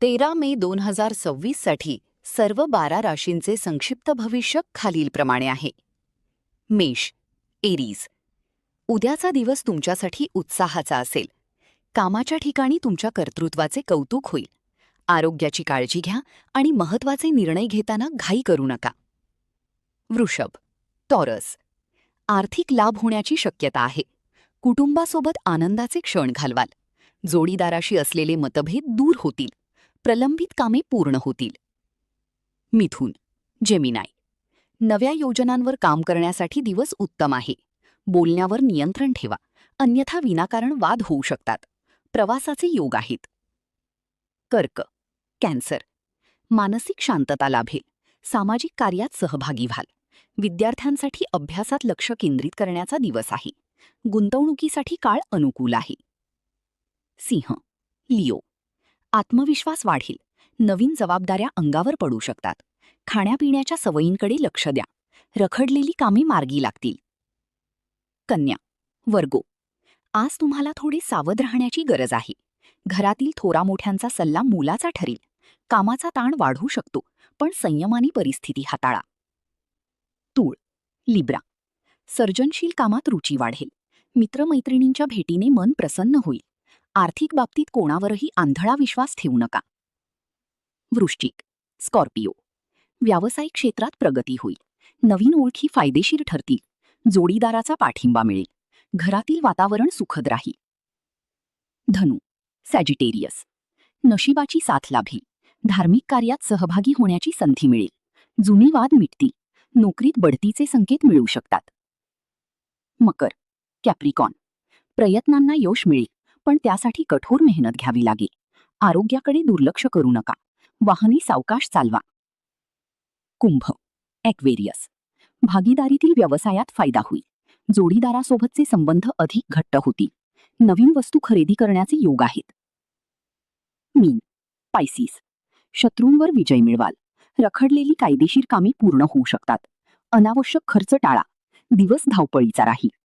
13 मे 2026 साठी सर्व 12 राशींचे संक्षिप्त भविष्य खालीलप्रमाणे आहे. मेष, एरीज. उद्याचा दिवस तुमच्यासाठी उत्साहाचा असेल. कामाच्या ठिकाणी तुमच्या कर्तृत्वाचे कौतुक होईल. आरोग्याची काळजी घ्या आणि महत्त्वाचे निर्णय घेताना घाई करू नका. वृषभ, टॉरस. आर्थिक लाभ होण्याची शक्यता आहे. कुटुंबासोबत आनंदाचे क्षण घालवाल. जोडीदाराशी असलेले मतभेद दूर होतील. प्रलंबित कामे पूर्ण होतील. मिथुन, जेमिनाय. नव्या योजनांवर काम करण्यासाठी दिवस उत्तम आहे. बोलण्यावर नियंत्रण ठेवा, अन्यथा विनाकारण वाद होऊ शकतात. प्रवासाचे योग आहेत. कर्क, कॅन्सर. मानसिक शांतता लाभेल. सामाजिक कार्यात सहभागी व्हाल. विद्यार्थ्यांसाठी अभ्यासात लक्ष केंद्रित करण्याचा दिवस आहे. गुंतवणुकीसाठी काळ अनुकूल आहे. सिंह, लिओ. आत्मविश्वास वाढेल. नवीन जबाबदाऱ्या अंगावर पडू शकतात. खाण्यापिण्याच्या सवयींकडे लक्ष द्या. रखडलेली कामे मार्गी लागतील. कन्या, वर्गो. आज तुम्हाला थोडे सावध राहण्याची गरज आहे. घरातील थोरा मोठ्यांचा सल्ला मोलाचा ठरेल. कामाचा ताण वाढू शकतो, पण संयमाने परिस्थिती हाताळा. तूळ, लिब्रा. सर्जनशील कामात रुची वाढेल. मित्रमैत्रिणींच्या भेटीने मन प्रसन्न होईल. आर्थिक बाबतीत कोणावरही आंधळा विश्वास ठेवू नका. वृश्चिक, स्कॉर्पिओ. व्यावसायिक क्षेत्रात प्रगती होईल. नवीन ओळखी फायदेशीर ठरतील. जोडीदाराचा पाठिंबा मिळेल. घरातील वातावरण सुखद राहील. धनु, सॅजिटेरियस. नशिबाची साथ लाभेल. धार्मिक कार्यात सहभागी होण्याची संधी मिळेल. जुने वाद मिटतील. नोकरीत बढतीचे संकेत मिळू शकतात. मकर, कॅप्रिकॉन. प्रयत्नांना यश मिळेल, पण त्यासाठी कठोर मेहनत घ्यावी लागेल. आरोग्याकडे दुर्लक्ष करू नका. वाहने सावकाश चालवा. कुंभ, ॲक्वेरियस. भागीदारीतील व्यवसायात फायदा होईल. जोडीदारासोबतचे संबंध अधिक घट्ट होतील. नवीन वस्तू खरेदी करण्याचे योग आहेत. मीन, पायसिस. शत्रूंवर विजय मिळवाल. रखडलेली कायदेशीर कामे पूर्ण होऊ शकतात. अनावश्यक खर्च टाळा. दिवस धावपळीचा राहील.